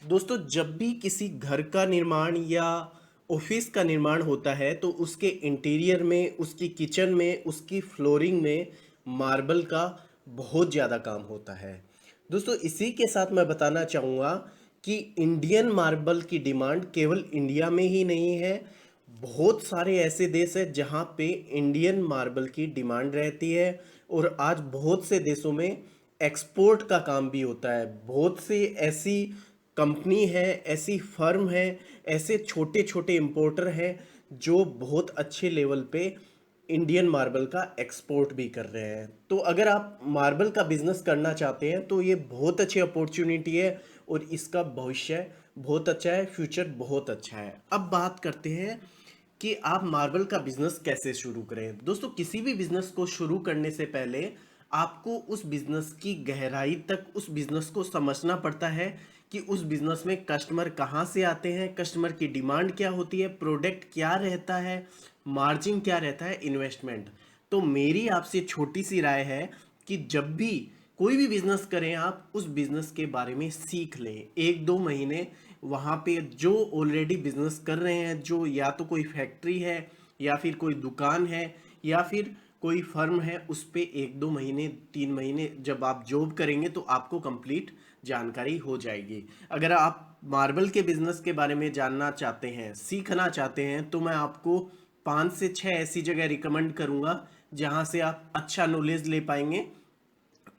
दोस्तों, जब भी किसी घर का निर्माण या ऑफिस का निर्माण होता है तो उसके इंटीरियर में, उसकी किचन में, उसकी फ्लोरिंग में मार्बल का बहुत ज़्यादा काम होता है। दोस्तों, इसी के साथ मैं बताना चाहूँगा कि इंडियन मार्बल की डिमांड केवल इंडिया में ही नहीं है। बहुत सारे ऐसे देश हैं जहाँ पे इंडियन मार्बल की डिमांड रहती है और आज बहुत से देशों में एक्सपोर्ट का काम भी होता है। बहुत सी ऐसी कंपनी है, ऐसी फर्म है, ऐसे छोटे छोटे इंपोर्टर हैं जो बहुत अच्छे लेवल पे इंडियन मार्बल का एक्सपोर्ट भी कर रहे हैं। तो अगर आप मार्बल का बिजनेस करना चाहते हैं तो ये बहुत अच्छी अपॉर्चुनिटी है और इसका भविष्य बहुत अच्छा है, फ्यूचर बहुत अच्छा है। अब बात करते हैं कि आप मार्बल का बिजनेस कैसे शुरू करें। दोस्तों, किसी भी बिजनेस को शुरू करने से पहले आपको उस बिजनेस की गहराई तक उस बिजनेस को समझना पड़ता है कि उस बिजनेस में कस्टमर कहाँ से आते हैं, कस्टमर की डिमांड क्या होती है, प्रोडक्ट क्या रहता है, मार्जिन क्या रहता है, इन्वेस्टमेंट। तो मेरी आपसे छोटी सी राय है कि जब भी कोई भी बिजनेस करें आप उस बिजनेस के बारे में सीख लें। एक दो महीने वहाँ पे जो ऑलरेडी बिजनेस कर रहे हैं, जो या तो कोई फैक्ट्री है या फिर कोई दुकान है या फिर कोई फर्म है, उस पे एक दो महीने 3 महीने जब आप जॉब करेंगे तो आपको कंप्लीट जानकारी हो जाएगी। अगर आप मार्बल के बिजनेस के बारे में जानना चाहते हैं, सीखना चाहते हैं, तो मैं आपको 5 से 6 ऐसी जगह रिकमेंड करूंगा जहां से आप अच्छा नॉलेज ले पाएंगे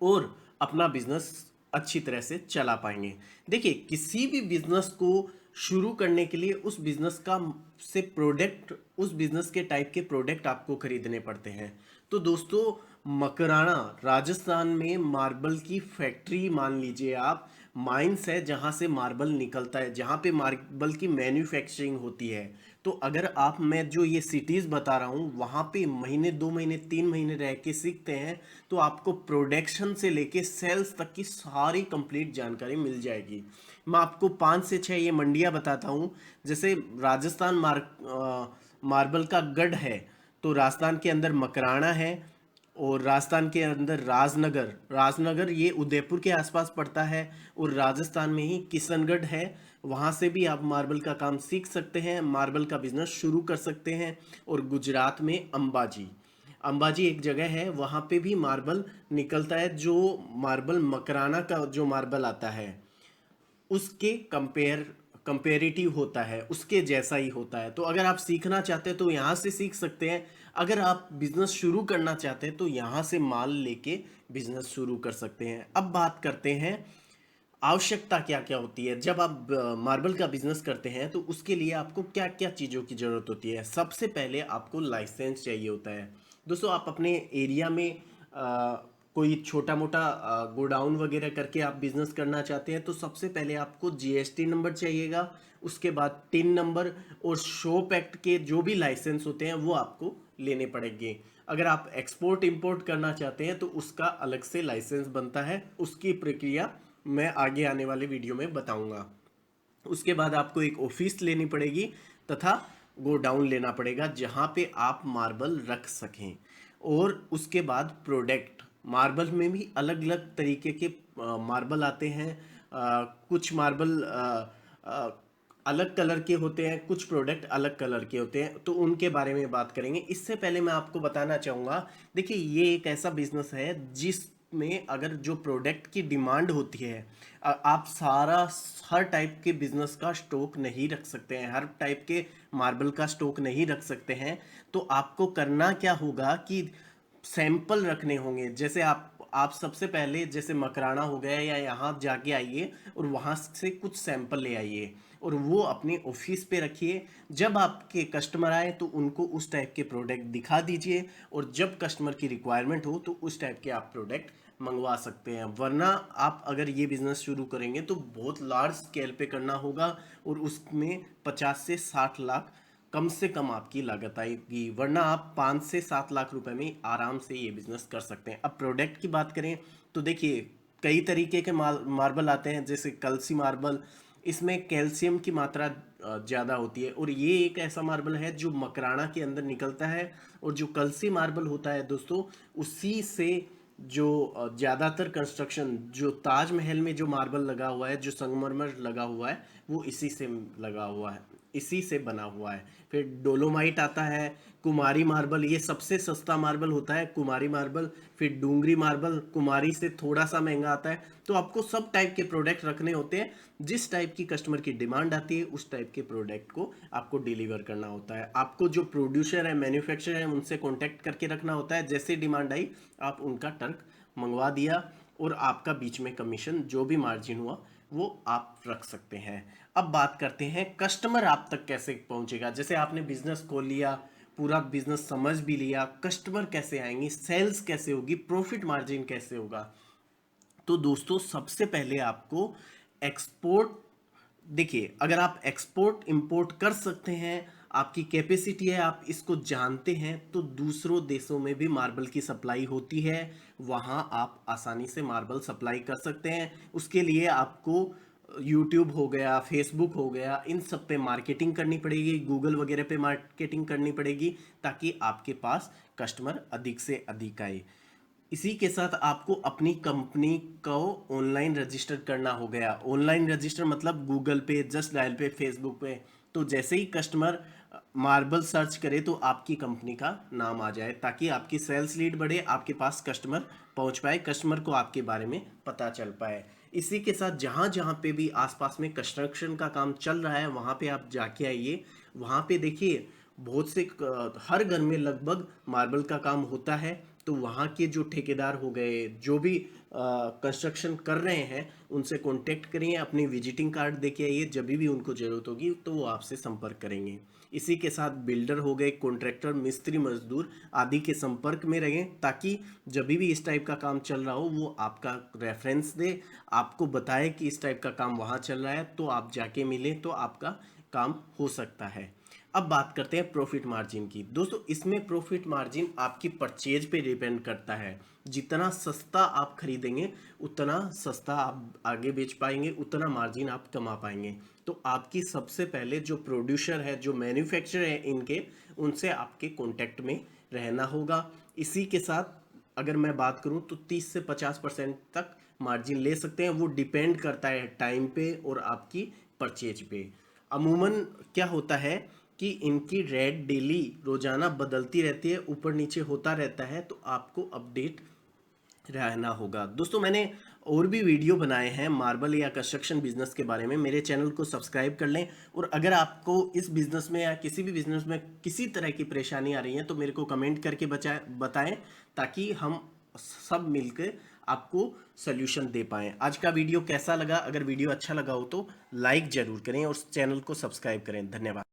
और अपना बिजनेस अच्छी तरह से चला पाएंगे। देखिए, किसी भी बिजनेस को शुरू करने के लिए उस बिजनेस का से प्रोडक्ट, उस बिजनेस के टाइप के प्रोडक्ट आपको खरीदने पड़ते हैं। तो दोस्तों, मकराना राजस्थान में मार्बल की फैक्ट्री मान लीजिए आप, माइंस है जहां से मार्बल निकलता है, जहां पे मार्बल की मैन्युफैक्चरिंग होती है। तो अगर आप, मैं जो ये सिटीज़ बता रहा हूँ वहाँ पे महीने 2 महीने 3 महीने रह के सीखते हैं तो आपको प्रोडक्शन से लेके सेल्स तक की सारी कंप्लीट जानकारी मिल जाएगी। मैं आपको 5 से 6 ये मंडियाँ बताता हूँ। जैसे राजस्थान मार्बल का गढ़ है, तो राजस्थान के अंदर मकराना है और राजस्थान के अंदर राजनगर, राजनगर ये उदयपुर के आसपास पड़ता है और राजस्थान में ही किशनगढ़ है। वहाँ से भी आप मार्बल का काम सीख सकते हैं, मार्बल का बिजनेस शुरू कर सकते हैं। और गुजरात में अंबाजी, अंबाजी एक जगह है, वहाँ पे भी मार्बल निकलता है। जो मार्बल मकराना का जो मार्बल आता है उसके कंपेरेटिव होता है, उसके जैसा ही होता है। तो अगर आप सीखना चाहते हैं तो यहाँ से सीख सकते हैं। अगर आप बिजनेस शुरू करना चाहते हैं तो यहाँ से माल लेके बिजनेस शुरू कर सकते हैं। अब बात करते हैं आवश्यकता क्या क्या होती है। जब आप मार्बल का बिजनेस करते हैं तो उसके लिए आपको क्या क्या चीज़ों की ज़रूरत होती है। सबसे पहले आपको लाइसेंस चाहिए होता है। दोस्तों, आप अपने एरिया में कोई छोटा मोटा गोडाउन वगैरह करके आप बिजनेस करना चाहते हैं तो सबसे पहले आपको जीएसटी नंबर चाहिएगा। उसके बाद टिन नंबर और शॉप एक्ट के जो भी लाइसेंस होते हैं वो आपको लेने पड़ेंगे। अगर आप एक्सपोर्ट इंपोर्ट करना चाहते हैं तो उसका अलग से लाइसेंस बनता है, उसकी प्रक्रिया मैं आगे आने वाले वीडियो में बताऊंगा। उसके बाद आपको एक ऑफिस लेनी पड़ेगी तथा गोडाउन लेना पड़ेगा जहां पे आप मार्बल रख सकें। और उसके बाद प्रोडक्ट, मार्बल में भी अलग अलग तरीके के मार्बल आते हैं। कुछ मार्बल अलग कलर के होते हैं, कुछ प्रोडक्ट अलग कलर के होते हैं, तो उनके बारे में बात करेंगे। इससे पहले मैं आपको बताना चाहूँगा, देखिए ये एक ऐसा बिजनेस है जिसमें अगर जो प्रोडक्ट की डिमांड होती है, आप हर टाइप के बिजनेस का स्टॉक नहीं रख सकते हैं, हर टाइप के मार्बल का स्टॉक नहीं रख सकते हैं। तो आपको करना क्या होगा कि सैंपल रखने होंगे। जैसे आप सबसे पहले जैसे मकराना हो गया या यहाँ जाके आइए और वहाँ से कुछ सैंपल ले आइए और वो अपने ऑफिस पे रखिए। जब आपके कस्टमर आए तो उनको उस टाइप के प्रोडक्ट दिखा दीजिए और जब कस्टमर की रिक्वायरमेंट हो तो उस टाइप के आप प्रोडक्ट मंगवा सकते हैं। वरना आप अगर ये बिजनेस शुरू करेंगे तो बहुत लार्ज स्केल पे करना होगा और उसमें 50 से 60 लाख कम से कम आपकी लागत आएगी। वरना आप 5 से 7 लाख रुपए में आराम से ये बिजनेस कर सकते हैं। अब प्रोडक्ट की बात करें तो देखिए, कई तरीके के मार्बल आते हैं। जैसे कलसी मार्बल, इसमें कैल्शियम की मात्रा ज़्यादा होती है और ये एक ऐसा मार्बल है जो मकराना के अंदर निकलता है। और जो कलसी मार्बल होता है दोस्तों, उसी से जो ज़्यादातर कंस्ट्रक्शन जो ताजमहल में जो मार्बल लगा हुआ है, जो संगमरमर लगा हुआ है, वो इसी से लगा हुआ है, इसी से बना हुआ है। फिर डोलोमाइट आता है, कुमारी मार्बल, ये सबसे सस्ता मार्बल होता है कुमारी मार्बल। फिर डूंगरी मार्बल कुमारी से थोड़ा सा महंगा आता है। तो आपको सब टाइप के प्रोडक्ट रखने होते हैं, जिस टाइप की कस्टमर की डिमांड आती है उस टाइप के प्रोडक्ट को आपको डिलीवर करना होता है। आपको जो प्रोड्यूसर है, मैन्युफैक्चरर है, उनसे कॉन्टैक्ट करके रखना होता है। जैसे डिमांड आई आप उनका ट्रक मंगवा दिया, और आपका बीच में कमीशन जो भी मार्जिन हुआ वो आप रख सकते हैं। अब बात करते हैं कस्टमर आप तक कैसे पहुंचेगा। जैसे आपने बिजनेस खोल लिया, पूरा बिजनेस समझ भी लिया, कस्टमर कैसे आएंगे, सेल्स कैसे होगी, प्रॉफिट मार्जिन कैसे होगा। तो दोस्तों सबसे पहले आपको एक्सपोर्ट, देखिए अगर आप एक्सपोर्ट इंपोर्ट कर सकते हैं, आपकी कैपेसिटी है, आप इसको जानते हैं, तो दूसरों देशों में भी मार्बल की सप्लाई होती है, वहां आप आसानी से मार्बल सप्लाई कर सकते हैं। उसके लिए आपको यूट्यूब हो गया, फेसबुक हो गया, इन सब पे मार्केटिंग करनी पड़ेगी, गूगल वगैरह पे मार्केटिंग करनी पड़ेगी, ताकि आपके पास कस्टमर अधिक से अधिक आए। इसी के साथ आपको अपनी कंपनी को ऑनलाइन रजिस्टर करना हो गया। ऑनलाइन रजिस्टर मतलब गूगल पे, जस्ट डायल पे, फेसबुक पे। तो जैसे ही कस्टमर मार्बल सर्च करे तो आपकी कंपनी का नाम आ जाए, ताकि आपकी सेल्स लीड बढ़े, आपके पास कस्टमर पहुंच पाए, कस्टमर को आपके बारे में पता चल पाए। इसी के साथ जहां जहां पे भी आसपास में कंस्ट्रक्शन का काम चल रहा है वहां पे आप जाके आइए। वहां पे देखिए बहुत से हर घर में लगभग मार्बल का काम होता है। तो वहाँ के जो ठेकेदार हो गए, जो भी कंस्ट्रक्शन कर रहे हैं, उनसे कांटेक्ट करिए, अपनी विजिटिंग कार्ड देके आइए, जब भी उनको ज़रूरत होगी तो वो आपसे संपर्क करेंगे। इसी के साथ बिल्डर हो गए, कॉन्ट्रैक्टर, मिस्त्री, मजदूर आदि के संपर्क में रहें, ताकि जब भी इस टाइप का काम चल रहा हो वो आपका रेफरेंस दे, आपको बताए कि इस टाइप का काम वहाँ चल रहा है, तो आप जाके मिलें तो आपका काम हो सकता है। अब बात करते हैं प्रॉफिट मार्जिन की। दोस्तों इसमें प्रॉफिट मार्जिन आपकी परचेज पे डिपेंड करता है। जितना सस्ता आप खरीदेंगे उतना सस्ता आप आगे बेच पाएंगे, उतना मार्जिन आप कमा पाएंगे। तो आपकी सबसे पहले जो प्रोड्यूसर है, जो मैन्युफैक्चरर है इनके, उनसे आपके कांटेक्ट में रहना होगा। इसी के साथ अगर मैं बात करूं तो 30 से 50% तक मार्जिन ले सकते हैं। वो डिपेंड करता है टाइम पे और आपकी परचेज पे। अमूमन क्या होता है कि इनकी रेट डेली रोजाना बदलती रहती है, ऊपर नीचे होता रहता है, तो आपको अपडेट रहना होगा। दोस्तों मैंने और भी वीडियो बनाए हैं मार्बल या कंस्ट्रक्शन बिजनेस के बारे में, मेरे चैनल को सब्सक्राइब कर लें। और अगर आपको इस बिजनेस में या किसी भी बिजनेस में किसी तरह की परेशानी आ रही है तो मेरे को कमेंट करके बताएं, ताकि हम सब मिलकर आपको सोल्यूशन दे पाएं। आज का वीडियो कैसा लगा? अगर वीडियो अच्छा लगा हो तो लाइक जरूर करें और चैनल को सब्सक्राइब करें। धन्यवाद।